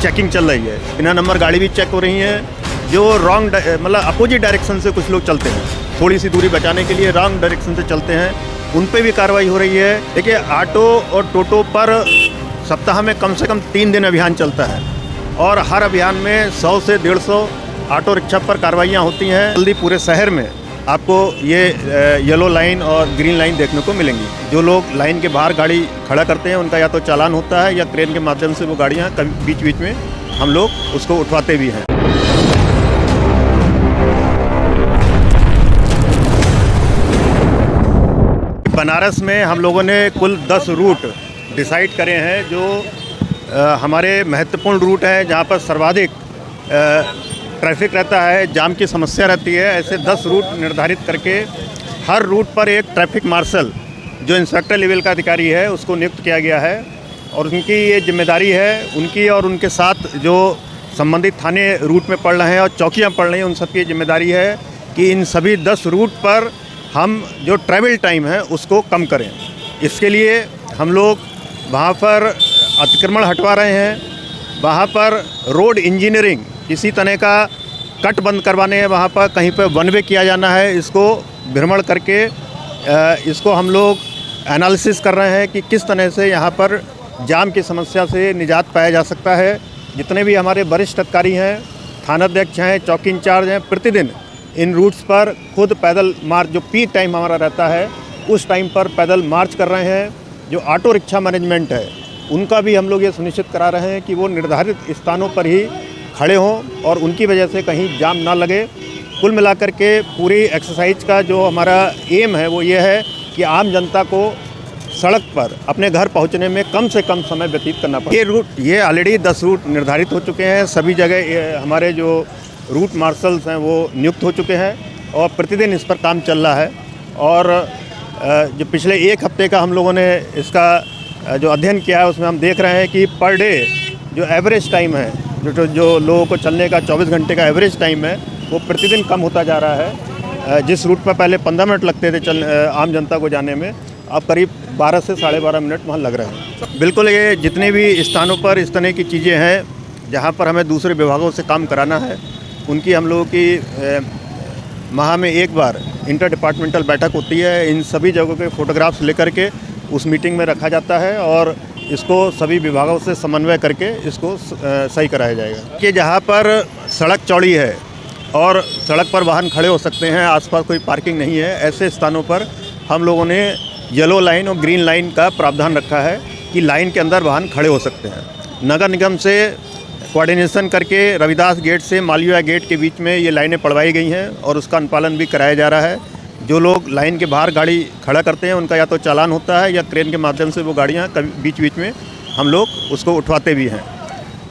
Checking चल रही है। बिना नंबर गाड़ी भी चेक हो रही है। जो रॉन्ग मतलब अपोजिट डायरेक्शन से कुछ लोग चलते हैं, थोड़ी सी दूरी बचाने के लिए रॉन्ग डायरेक्शन से चलते हैं, उन पे भी कार्रवाई हो रही है। देखिए, ऑटो और टोटो पर सप्ताह में कम से कम 3 दिन अभियान चलता है और हर अभियान में 100 से 150 ऑटो रिक्शा पर कार्रवाइयाँ होती हैं। जल्दी पूरे शहर में आपको ये येलो लाइन और ग्रीन लाइन देखने को मिलेंगी। जो लोग लाइन के बाहर गाड़ी खड़ा करते हैं उनका या तो चालान होता है या क्रेन के माध्यम से वो गाड़ियाँ बीच बीच में हम लोग उसको उठवाते भी हैं। बनारस में हम लोगों ने कुल 10 रूट डिसाइड करे हैं जो हमारे महत्वपूर्ण रूट हैं, जहाँ पर सर्वाधिक ट्रैफिक रहता है, जाम की समस्या रहती है। ऐसे 10 रूट निर्धारित करके हर रूट पर एक ट्रैफिक मार्शल जो इंस्पेक्टर लेवल का अधिकारी है उसको नियुक्त किया गया है और उनकी ये जिम्मेदारी है, उनकी और उनके साथ जो संबंधित थाने रूट में पड़ रहे हैं और चौकियाँ पड़ रही हैं, उन सब की जिम्मेदारी है कि इन सभी 10 रूट पर हम जो ट्रैवल टाइम है उसको कम करें। इसके लिए हम लोग वहाँ पर अतिक्रमण हटवा रहे हैं, वहाँ पर रोड इंजीनियरिंग किसी तरह का कट बंद करवाने हैं, वहाँ पर कहीं पर वन वे किया जाना है, इसको भ्रमण करके इसको हम लोग एनालिसिस कर रहे हैं कि किस तरह से यहाँ पर जाम की समस्या से निजात पाया जा सकता है। जितने भी हमारे वरिष्ठ अधिकारी हैं, थानाध्यक्ष हैं, चौकी इंचार्ज हैं, प्रतिदिन इन रूट्स पर खुद पैदल मार्च, जो पीक टाइम हमारा रहता है उस टाइम पर पैदल मार्च कर रहे हैं। जो ऑटो रिक्शा मैनेजमेंट है उनका भी हम लोग ये सुनिश्चित करा रहे हैं कि वो निर्धारित स्थानों पर ही खड़े हों और उनकी वजह से कहीं जाम ना लगे। कुल मिलाकर के पूरी एक्सरसाइज का जो हमारा एम है वो ये है कि आम जनता को सड़क पर अपने घर पहुंचने में कम से कम समय व्यतीत करना पड़े। ये ऑलरेडी 10 रूट निर्धारित हो चुके हैं। सभी जगह हमारे जो रूट मार्शल्स हैं वो नियुक्त हो चुके हैं और प्रतिदिन इस पर काम चल रहा है। और जो पिछले 1 हफ्ते का हम लोगों ने इसका जो अध्ययन किया है उसमें हम देख रहे हैं कि पर डे जो एवरेज टाइम है, जो लोगों को चलने का 24 घंटे का एवरेज टाइम है वो प्रतिदिन कम होता जा रहा है। जिस रूट पर पहले 15 मिनट लगते थे आम जनता को जाने में, अब करीब 12 से 12.5 मिनट वहाँ लग रहे हैं। बिल्कुल, ये जितने भी स्थानों पर इस तरह की चीज़ें हैं जहाँ पर हमें दूसरे विभागों से काम कराना है, उनकी हम लोगों की माह में एक बार इंटर डिपार्टमेंटल बैठक होती है। इन सभी जगहों के फ़ोटोग्राफ्स लेकर के उस मीटिंग में रखा जाता है और इसको सभी विभागों से समन्वय करके इसको सही कराया जाएगा। कि जहाँ पर सड़क चौड़ी है और सड़क पर वाहन खड़े हो सकते हैं, आसपास कोई पार्किंग नहीं है, ऐसे स्थानों पर हम लोगों ने येलो लाइन और ग्रीन लाइन का प्रावधान रखा है कि लाइन के अंदर वाहन खड़े हो सकते हैं। नगर निगम से कोऑर्डिनेशन करके रविदास गेट से मालवीय गेट के बीच में ये लाइनें पड़वाई गई हैं और उसका अनुपालन भी कराया जा रहा है। जो लोग लाइन के बाहर गाड़ी खड़ा करते हैं उनका या तो चालान होता है या क्रेन के माध्यम से वो गाड़ियाँ बीच बीच में हम लोग उसको उठवाते भी हैं।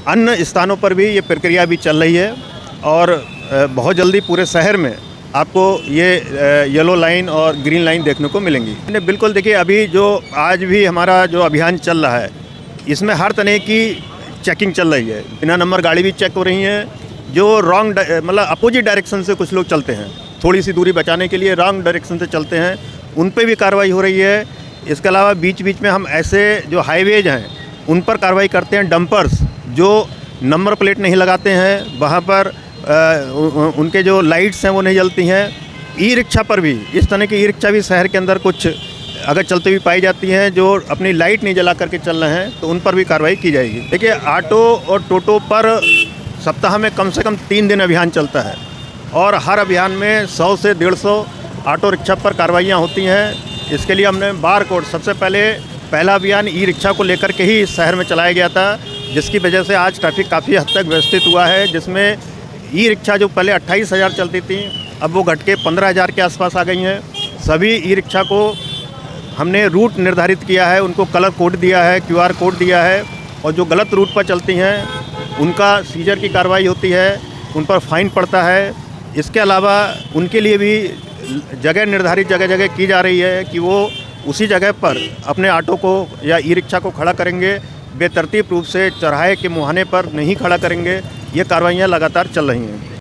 अन्य स्थानों पर भी ये प्रक्रिया भी चल रही है और बहुत जल्दी पूरे शहर में आपको ये येलो लाइन और ग्रीन लाइन देखने को मिलेंगी। बिल्कुल, देखिए, अभी जो आज भी हमारा जो अभियान चल रहा है इसमें हर तरह की चेकिंग चल रही है। बिना नंबर गाड़ी भी चेक हो रही हैं। जो रॉन्ग मतलब अपोजिट डायरेक्शन से कुछ लोग चलते हैं, थोड़ी सी दूरी बचाने के लिए रॉन्ग डायरेक्शन से चलते हैं, उन पे भी कार्रवाई हो रही है। इसके अलावा बीच बीच में हम ऐसे जो हाईवेज हैं उन पर कार्रवाई करते हैं। डंपर्स जो नंबर प्लेट नहीं लगाते हैं वहाँ पर उनके जो लाइट्स हैं वो नहीं जलती हैं। ई रिक्शा पर भी इस तरह की ई रिक्शा भी शहर के अंदर कुछ अगर चलती हुई पाई जाती हैं जो अपनी लाइट नहीं जला करके चल रहे हैं तो उन पर भी कार्रवाई की जाएगी। देखिए, ऑटो और टोटो पर सप्ताह में कम से कम 3 दिन अभियान चलता है और हर अभियान में 100 से 150 ऑटो रिक्शा पर कार्रवाइयाँ होती हैं। इसके लिए हमने बार कोड सबसे पहला अभियान ई रिक्शा को लेकर के ही शहर में चलाया गया था, जिसकी वजह से आज ट्रैफिक काफ़ी हद तक व्यवस्थित हुआ है। जिसमें ई रिक्शा जो पहले 28,000 चलती थी अब वो घट के 15,000 के आसपास आ गई हैं। सभी ई रिक्शा को हमने रूट निर्धारित किया है, उनको कलर कोड दिया है, QR कोड दिया है और जो गलत रूट पर चलती हैं उनका सीजर की कार्रवाई होती है, उन पर फाइन पड़ता है। इसके अलावा उनके लिए भी जगह निर्धारित जगह की जा रही है कि वो उसी जगह पर अपने ऑटो को या ई रिक्शा को खड़ा करेंगे, बेतरतीब रूप से चौराहे के मुहाने पर नहीं खड़ा करेंगे। ये कार्रवाइयाँ लगातार चल रही हैं।